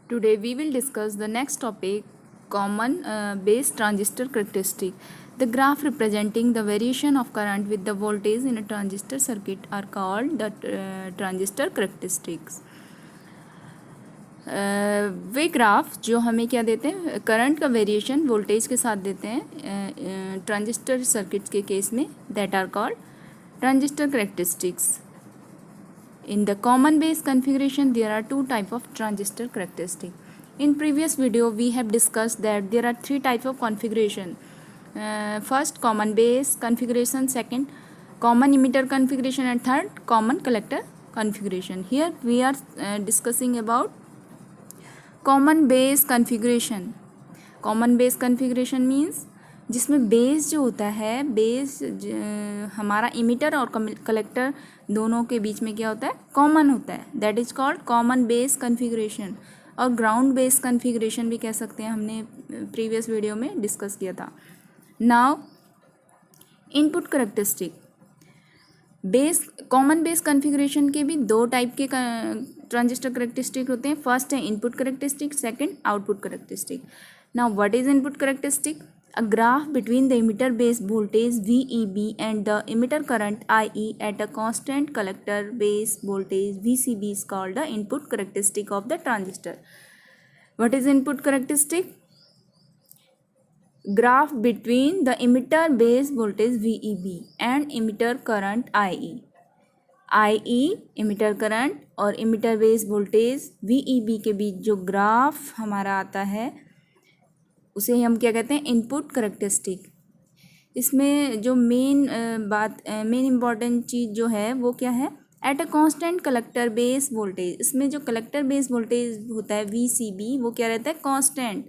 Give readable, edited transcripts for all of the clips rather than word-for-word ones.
Today we will discuss the next topic, common base transistor characteristic. The graph representing the variation of current with the voltage in a transistor circuit are called the transistor characteristics. Way graph जो हमें क्या देते हैं, current का variation voltage के साथ देते हैं ट्रांजिस्टर सर्किट्स के केस में, that are called transistor characteristics. In the common base configuration, there are two types of transistor characteristic. In previous video, we have discussed that there are three types of configuration. First, common base configuration. Second, common emitter configuration. And third, common collector configuration. Here we are discussing about common base configuration. Common base configuration means जिसमें base जो होता है, base हमारा emitter और collector दोनों के बीच में क्या होता है, कॉमन होता है. That is called common base configuration. और ग्राउंड बेस कॉन्फ़िगरेशन भी कह सकते हैं, हमने प्रीवियस वीडियो में डिस्कस किया था. Now input characteristic. Base common base configuration के भी दो टाइप के ट्रांजिस्टर करेक्टरिस्टिक होते हैं. फर्स्ट है input characteristic, second output characteristic. Now what is input characteristic? A graph between the emitter base voltage VEB and the emitter current IE at a constant collector base voltage VCB is called the input characteristic of the transistor. What is input characteristic? Graph between the emitter base voltage VEB and emitter current IE. IE emitter current और emitter base voltage VEB के बीच जो graph हमारा आता है उसे हम क्या कहते हैं, इनपुट करेक्टरिस्टिक. इसमें जो मेन इम्पॉर्टेंट चीज़ जो है वो क्या है, eight a constant collector base voltage. इसमें जो कलेक्टर बेस वोल्टेज होता है VCB, वो क्या रहता है, कांस्टेंट.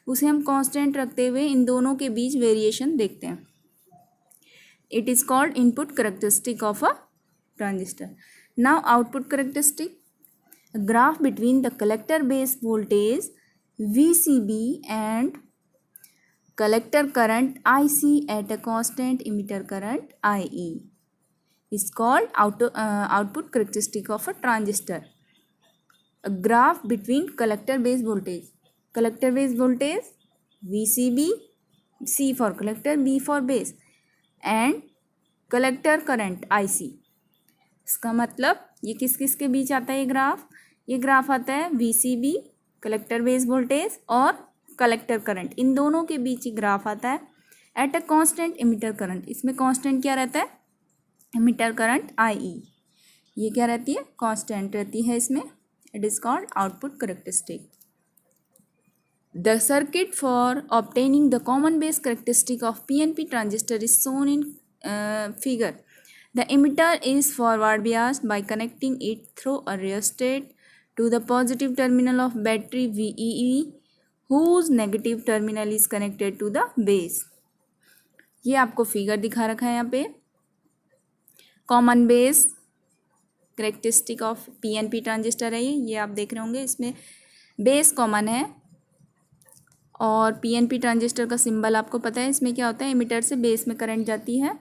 उसे हम कांस्टेंट रखते हुए इन दोनों के बीच वेरिएशन देखते हैं. It is called input characteristic of a transistor. Now output characteristic. Graph between the collector base voltage VCB and collector current IC at a constant emitter current IE is called output characteristic of a transistor. A graph between collector base voltage VCB, C for collector, B for base, and collector current IC. इसका मतलब ये किस किस के बीच आता है ये graph आता है VCB, कलेक्टर बेस वोल्टेज और कलेक्टर करंट, इन दोनों के बीच ही ग्राफ आता है eight a constant emitter current. इसमें कांस्टेंट क्या रहता है, इमिटर करंट IE. ये क्या रहती है, कांस्टेंट रहती है इसमें. It is called output characteristic. The circuit for obtaining the common base characteristic of PNP transistor is shown in figure. The emitter is forward biased by connecting it through a rheostat to the positive terminal of battery VEE whose negative terminal is connected to the base. ये आपको figure दिखा रखा है यहाँ पे. Common base characteristic of PNP transistor है ये आप देख रहे होंगे. इसमें बेस कॉमन है और PNP ट्रांजिस्टर का सिंबल आपको पता है. इसमें क्या होता है, एमिटर से बेस में करंट जाती है.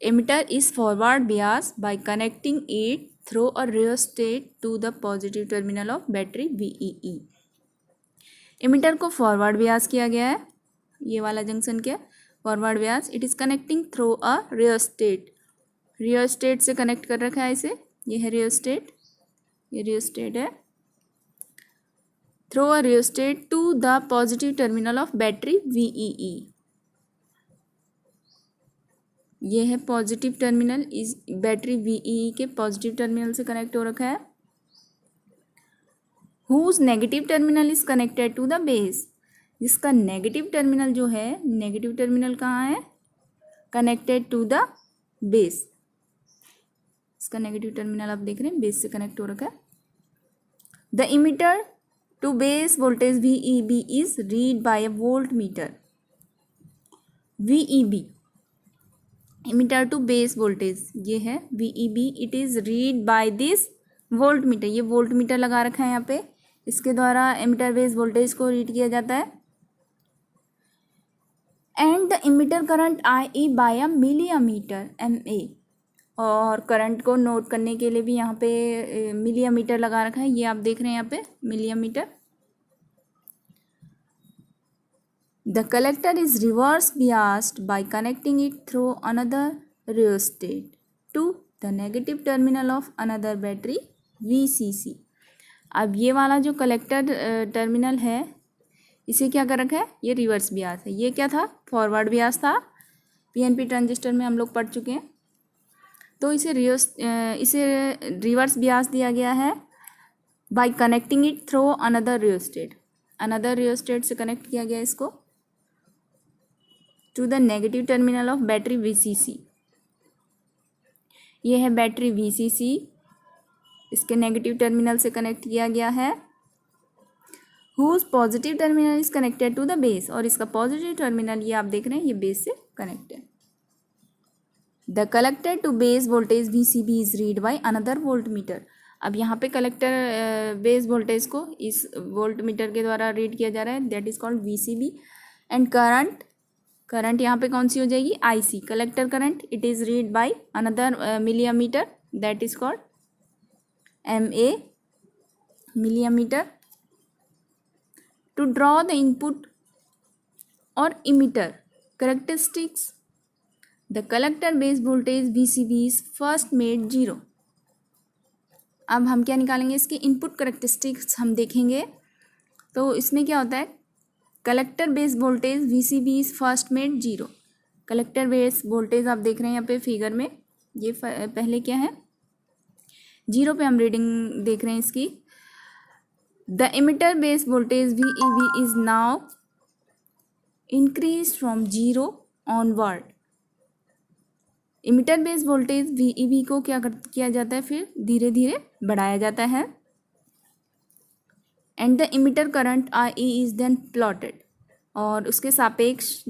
Emitter is forward biased by connecting it through a rheostat to the positive terminal of battery VEE. Emitter को फॉरवर्ड बियास किया गया है. ये वाला जंक्शन क्या, forward Beas. It is connecting through a rheostat. Rheostat से कनेक्ट कर रखा है इसे. ये है रियोस्टेट, ये रियोस्टेट है. Through a rheostat to the positive terminal of battery VEE. ये है पॉजिटिव टर्मिनल, इस बैटरी VEE के पॉजिटिव टर्मिनल से कनेक्ट हो रखा है. Whose negative terminal is connected to the base. जिसका नेगेटिव टर्मिनल जो है, नेगेटिव टर्मिनल कहाँ है, कनेक्टेड टू द बेस. इसका नेगेटिव टर्मिनल आप देख रहे हैं बेस से कनेक्ट हो रखा है. The emitter to base voltage VEB is read by a volt meter. VEB emitter to base voltage ये है VEB. It is read by this volt meter. ये वोल्ट मीटर लगा रखा है यहाँ पे. इसके द्वारा एमिटर बेस वोल्टेज को रीड किया जाता है. And the emitter current IE by a milliammeter MA. और करंट को नोट करने के लिए भी यहाँ पे मिली एमीटर लगा रखा है, ये आप देख रहे हैं यहाँ पे milliammeter. The collector is reverse biased by connecting it through another rheostat to the negative terminal of another battery VCC। अब ये वाला जो कलेक्टर टर्मिनल है इसे क्या कर रखा है, ये रिवर्स बियास है। ये क्या था, फॉरवर्ड बियास था, पीएनपी ट्रांजिस्टर में हम लोग पढ़ चुके हैं। तो इसे रिवर्स बियास दिया गया है by connecting it through another rheostat. Another rheostat से कनेक्ट किया गया इसको to the negative terminal of battery VCC। ये है बैटरी VCC, इसके नेगेटिव टर्मिनल से कनेक्ट किया गया है। Whose positive terminal is connected to the base, और इसका पॉजिटिव टर्मिनल ये आप देख रहे हैं ये बेस से कनेक्ट है। The collector to base voltage VCB is read by another volt meter. अब यहाँ पे कलेक्टर बेस वोल्टेज को इस वोल्ट मीटर के द्वारा रीड किया जा रहा है, that is called VCB। And current यहाँ पे कौन सी हो जाएगी, IC। Collector current it is read by another millimetre, that is called MA millimeter। To draw the input or emitter characteristics, the collector base voltage VCB is first made 0। अब हम क्या निकालेंगे, इसके इनपुट करेक्टरिस्टिक्स हम देखेंगे। तो इसमें क्या होता है, collector base voltage VCB is first made 0। Collector base voltage आप देख रहे हैं यहाँ पे फिगर में, ये पहले क्या है 0 पे हम रीडिंग देख रहे हैं इसकी। The emitter base voltage VEB is now increase from 0 onward. Emitter base voltage VEB को क्या किया जाता है, फिर धीरे धीरे बढ़ाया जाता है। And the emitter current IE is then plotted, और उसके सापेक्ष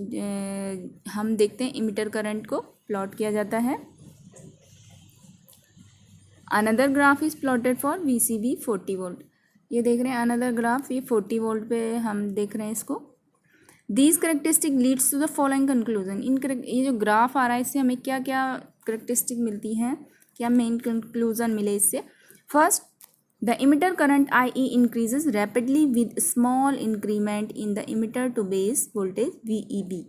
हम देखते हैं इमिटर करंट को प्लॉट किया जाता है। Another graph is plotted for VCB 40 volt. ये देख रहे हैं अनदर ग्राफ, ये 40 वोल्ट पे हम देख रहे हैं इसको। These characteristic leads to the following conclusion. ये जो ग्राफ आ रहा है इससे हमें क्या क्या करेक्टरिस्टिक मिलती हैं, क्या मेन कंक्लूजन मिले इससे। First, the emitter current IE increases rapidly with small increment in the emitter to base voltage VEB।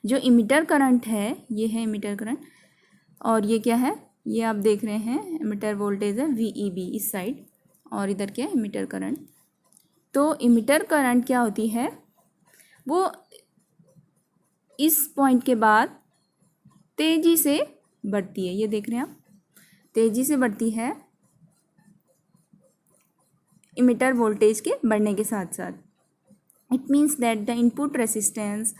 जो इमिटर करंट है ये है इमिटर करंट, और ये क्या है, ये आप देख रहे हैं इमिटर वोल्टेज है VEB इस साइड, और इधर क्या है इमिटर करंट। तो इमिटर करंट क्या होती है, वो इस पॉइंट के बाद तेजी से बढ़ती है। ये देख रहे हैं आप, तेजी से बढ़ती है इमिटर वोल्टेज के बढ़ने के साथ साथ। It means that the input resistance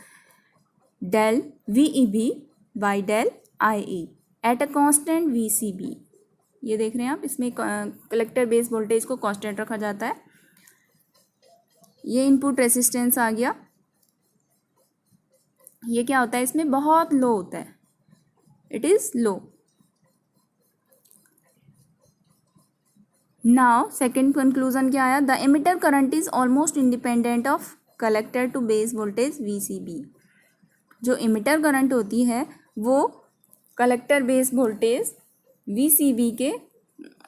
del VEB by del IE at a constant VCB। ये देख रहे हैं आप, इसमें कलेक्टर बेस वोल्टेज को कांस्टेंट रखा जाता है। ये इनपुट रेसिस्टेंस आ गया, ये क्या होता है इसमें बहुत लो होता है, it is low. Now second conclusion क्या आया, the emitter current is almost independent of collector to base voltage VCB। जो इमिटर करंट होती है वो कलेक्टर बेस वोल्टेज VCB के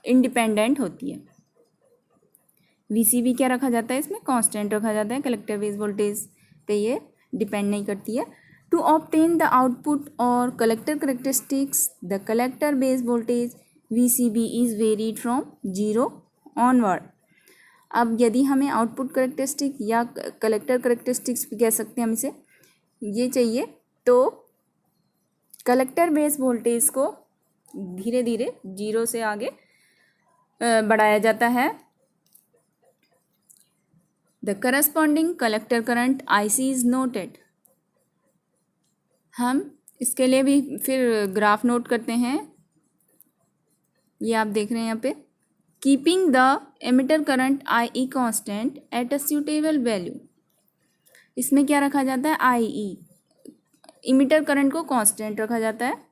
इंडिपेंडेंट होती है। VCB क्या रखा जाता है इसमें, कांस्टेंट रखा जाता है, कलेक्टर बेस वोल्टेज पे ये डिपेंड नहीं करती है। टू ऑब्टेन द आउटपुट और collector characteristics the collector base voltage VCB is varied from 0 onward. अब यदि हमें आउटपुट करेक्टरिस्टिक या कलेक्टर करेक्टरिस्टिक्स भी कह सकते हैं हम इसे, ये चाहिए तो कलेक्टर बेस वोल्टेज को धीरे धीरे 0 से आगे बढ़ाया जाता है। The corresponding collector current IC is noted. हम इसके लिए भी फिर ग्राफ नोट करते हैं, ये आप देख रहे हैं यहाँ पे। Keeping the emitter current IE constant at a suitable value. इसमें क्या रखा जाता है, IE इमिटर करंट को कांस्टेंट रखा जाता है।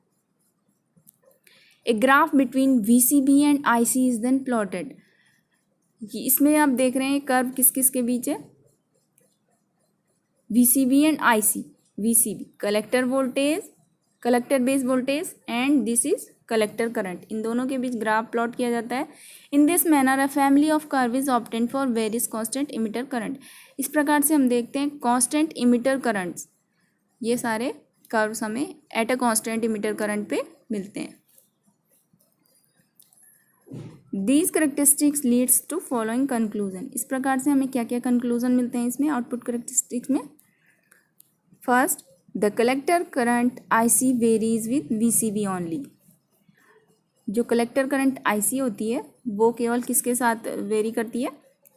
A graph between VCB and IC is then plotted. इसमें आप देख रहे हैं कर्व किस किस के बीच है, VCB and IC। VCB collector voltage collector base voltage and this is collector current. इन दोनों के बीच ग्राफ प्लॉट किया जाता है। In this manner a family of curve is obtained for various constant emitter current. इस प्रकार से हम देखते हैं कांस्टेंट इमिटर करंट्स, ये सारे कर्व्स हमें at a constant emitter current पे मिलते हैं। These characteristics leads to following conclusion. इस प्रकार से हमें क्या क्या कंक्लूजन मिलते हैं इसमें आउटपुट करेक्टरिस्टिक्स में। First, the collector current IC varies with VCB only. जो कलेक्टर करंट IC होती है वो केवल किसके साथ वेरी करती है,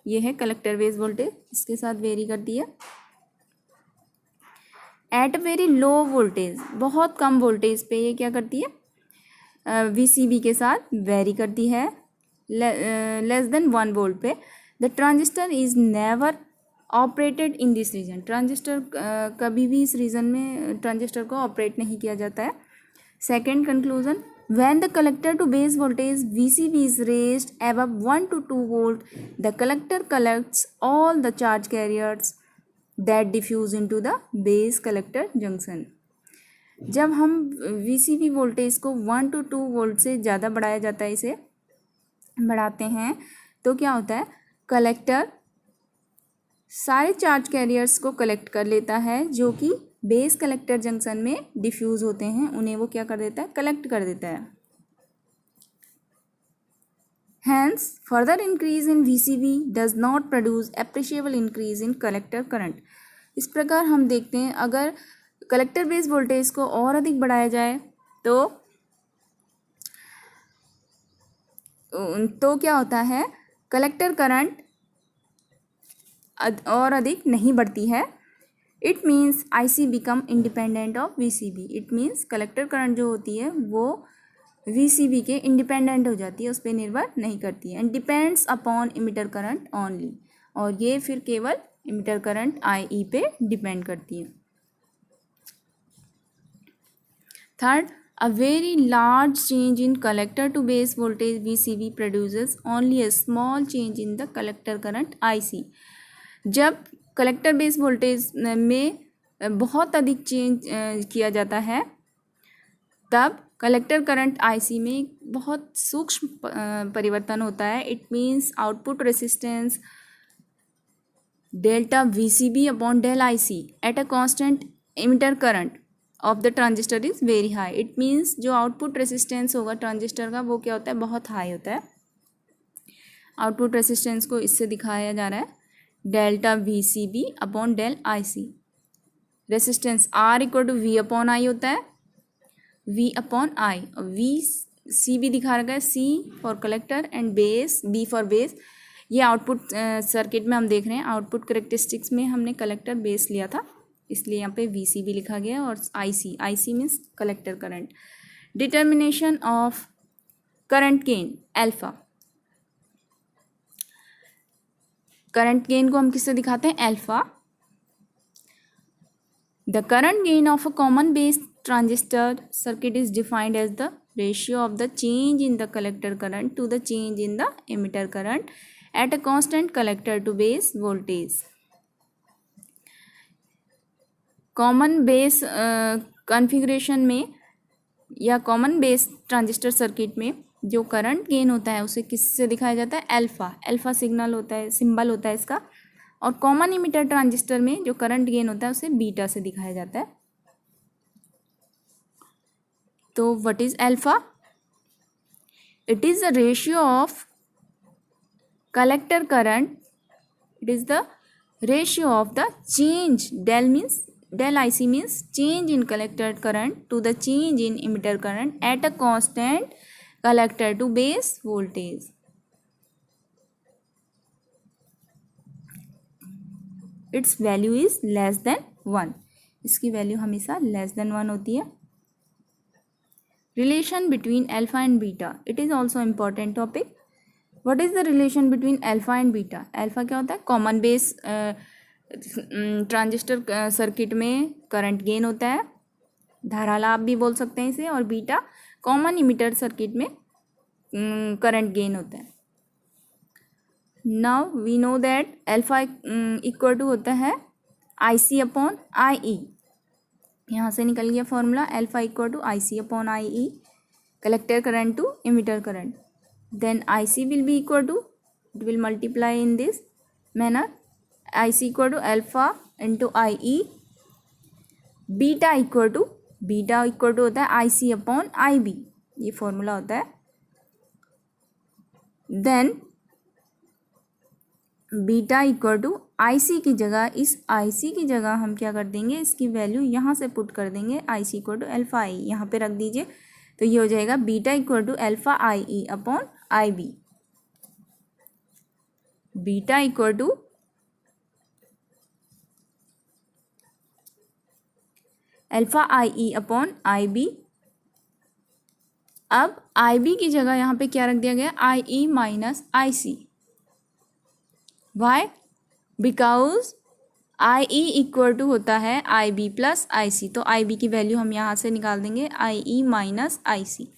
ये है कलेक्टर बेस वोल्टेज, इसके साथ वेरी करती है। एट वेरी लो वोल्टेज, बहुत कम वोल्टेज पे ये क्या करती है, VCB के साथ वेरी करती है। लेस देन 1 वोल्ट पे the transistor is never operated in this region. Transistor कभी भी इस रीजन में ट्रांजिस्टर को ऑपरेट नहीं किया जाता है। Second conclusion, when the collector to base voltage VCB is raised above 1 to 2 volt, the collector collects all the charge carriers that diffuse into the base collector junction। जब हम VCB voltage को 1 to 2 volt से ज़्यादा बढ़ाया जाता है, इसे बढ़ाते हैं तो क्या होता है, कलेक्टर सारे चार्ज कैरियर्स को कलेक्ट कर लेता है जो कि बेस कलेक्टर जंक्शन में डिफ्यूज़ होते हैं, उन्हें वो क्या कर देता है, कलेक्ट कर देता है। Hence, further increase in VCB does not produce appreciable increase in collector current। इस प्रकार हम देखते हैं अगर कलेक्टर बेस वोल्टेज को और अधिक बढ़ाया जाए तो क्या होता है, कलेक्टर करंट और अधिक नहीं बढ़ती है। It means IC become independent of VCB। It means collector current जो होती है वो VCB के इंडिपेंडेंट हो जाती है, उस पर निर्भर नहीं करती है। And depends upon emitter current only, और ये फिर केवल इमिटर करंट IE पे डिपेंड करती है। Third, a very large change in collector to base voltage VCB produces only a small change in the collector current IC। जब collector base voltage में बहुत अधिक चेंज किया जाता है तब कलेक्टर करंट IC में बहुत सूक्ष्म परिवर्तन होता है। It means output resistance delta VCB upon del IC at a constant emitter current of the transistor is very high. It means जो आउटपुट रेसिस्टेंस होगा ट्रांजिस्टर का वो क्या होता है, बहुत हाई होता है। आउटपुट रेसिस्टेंस को इससे दिखाया जा रहा है delta VCB upon del IC। Resistance R equal to V upon I होता है, V अपॉन I, और VCB दिखा रखा है, C for collector and base, B for base. ये आउटपुट सर्किट में हम देख रहे हैं, आउटपुट करेक्टरिस्टिक्स में हमने कलेक्टर बेस लिया था इसलिए यहाँ पे VCB लिखा गया, और IC means collector current. Determination of current gain alpha. Current gain को हम किससे दिखाते हैं, alpha. The current gain of a common base transistor circuit is defined as the ratio of the change in the collector current to the change in the emitter current at a constant collector to base voltage. Common base configuration में या common base transistor circuit में जो current gain होता है उसे किससे दिखाया जाता है, अल्फा। अल्फा सिग्नल होता है, सिंबल होता है इसका। और कॉमन इमिटर ट्रांजिस्टर में जो करंट गेन होता है उसे बीटा से दिखाया जाता है। तो what is alpha? It is the ratio of collector current, it is the ratio of the change, del IC means change in collector current to the change in emitter current at a constant collector to base voltage। Its value is less than 1। इसकी value हमेशा less than 1 होती है। Relation between alpha and beta, it is also important topic। What is the relation between alpha and beta? alpha क्या होता है, common base transistor circuit में current gain होता है, धारा लाभ भी बोल सकते हैं इसे, और बीटा कॉमन इमिटर सर्किट में करंट गेन होता है। Now we know that alpha equal to होता है IC अपॉन IE। यहाँ से निकल गया formula alpha equal to I C upon I E, collector current to emitter current. Then I C will be equal to, it will multiply in this manner, I C equal to alpha into I E, beta equal to होता है आई C upon I B, ये formula होता है. Then beta equal to I सी की जगह, इस आई सी की जगह हम क्या कर देंगे, इसकी वैल्यू यहाँ से पुट कर देंगे, I C equal to alpha I, यहाँ पे रख दीजिए. तो ये हो जाएगा beta equal to alpha I E upon I B. Beta equal to alpha I E upon I B. अब आई बी की जगह यहाँ पे क्या रख दिया गया, I E minus I C. Why? Because I E equal to होता है आई बी प्लस आई सी. तो आई बी की वैल्यू हम यहाँ से निकाल देंगे, आई ई माइनस आई सी.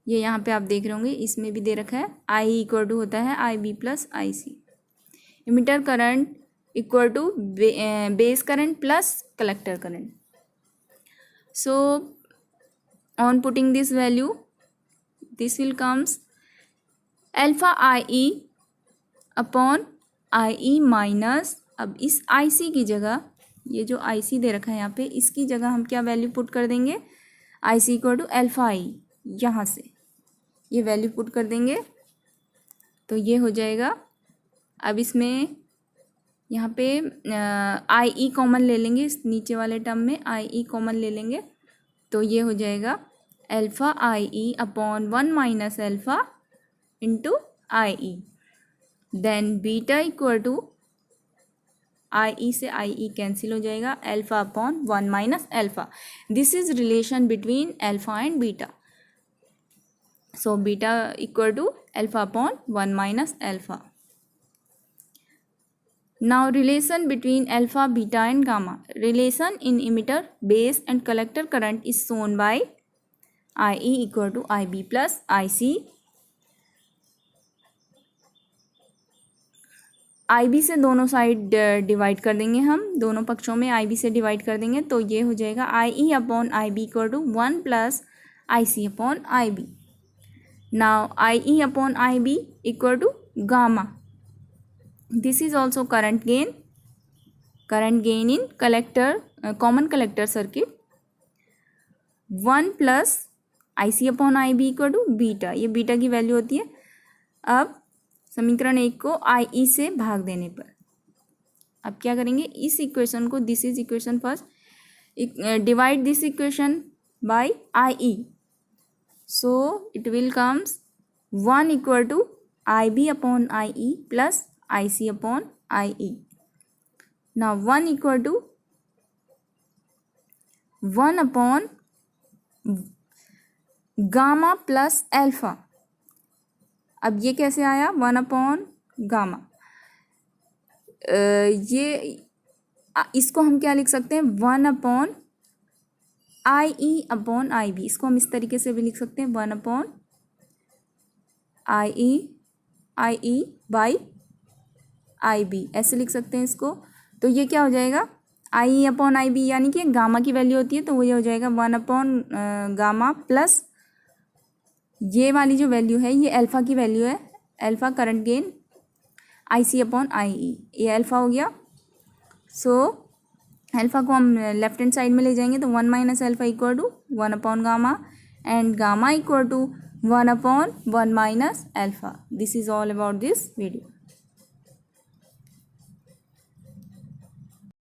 ये यहाँ पे आप देख रहे होंगे, इसमें भी दे रखा है आई इक्वल टू होता है I B plus I C. Emitter current equal to base current plus collector current. So on putting this value, this will comes alpha IE upon IE minus, अब इस IC की जगह, ये जो IC दे रखा है यहाँ पे, इसकी जगह हम क्या वैल्यू पुट कर देंगे, IC equal to alpha I, यहाँ से ये वैल्यू पुट कर देंगे. तो ये हो जाएगा. अब इसमें यहाँ पे आई ई कॉमन ले लेंगे, इस नीचे वाले टर्म में आई ई कॉमन ले लेंगे. तो ये हो जाएगा alpha I E upon 1 minus alpha into I E. Then beta equal to I E से आई ई कैंसिल हो जाएगा, alpha upon 1 minus alpha. This is relation between alpha and beta. So beta equal to alpha upon 1 minus alpha. Now relation between alpha, beta and gamma. Relation in emitter, base and collector current is shown by IE equal to IB plus IC. IB से दोनों side divide कर देंगे हम, दोनों पक्षों में IB से divide कर देंगे. तो ये हो जाएगा IE upon IB equal to 1 plus IC upon IB. Now IE upon IB equal to gamma. This is also current gain in collector, common collector circuit. 1 plus IC upon IB equal to beta, ये beta की value होती है. अब समीकरण 1 को IE से भाग देने पर अब क्या करेंगे, इस इक्वेशन को, this is equation first, divide this equation by IE. So it will comes 1 equal to IB upon IE plus IC upon IE. Now 1 equal to 1 upon gamma plus alpha. अब ये कैसे आया, 1 upon gamma. ये इसको हम क्या लिख सकते हैं, 1 upon IE upon IB. इसको हम इस तरीके से भी लिख सकते हैं, 1 upon IE by IB, ऐसे लिख सकते हैं इसको. तो ये क्या हो जाएगा, IE अपॉन IB, यानी कि गामा की वैल्यू होती है, तो वो ये हो जाएगा 1 अपॉन गामा प्लस ये वाली जो वैल्यू है, ये अल्फ़ा की वैल्यू है, alpha current gain IC upon IE, ये अल्फ़ा हो गया. सो अल्फ़ा को हम लेफ्ट हैंड साइड में ले जाएंगे, तो 1 minus alpha equal to 1 upon gamma and gamma equal to 1 upon 1 minus alpha. This is all about this video.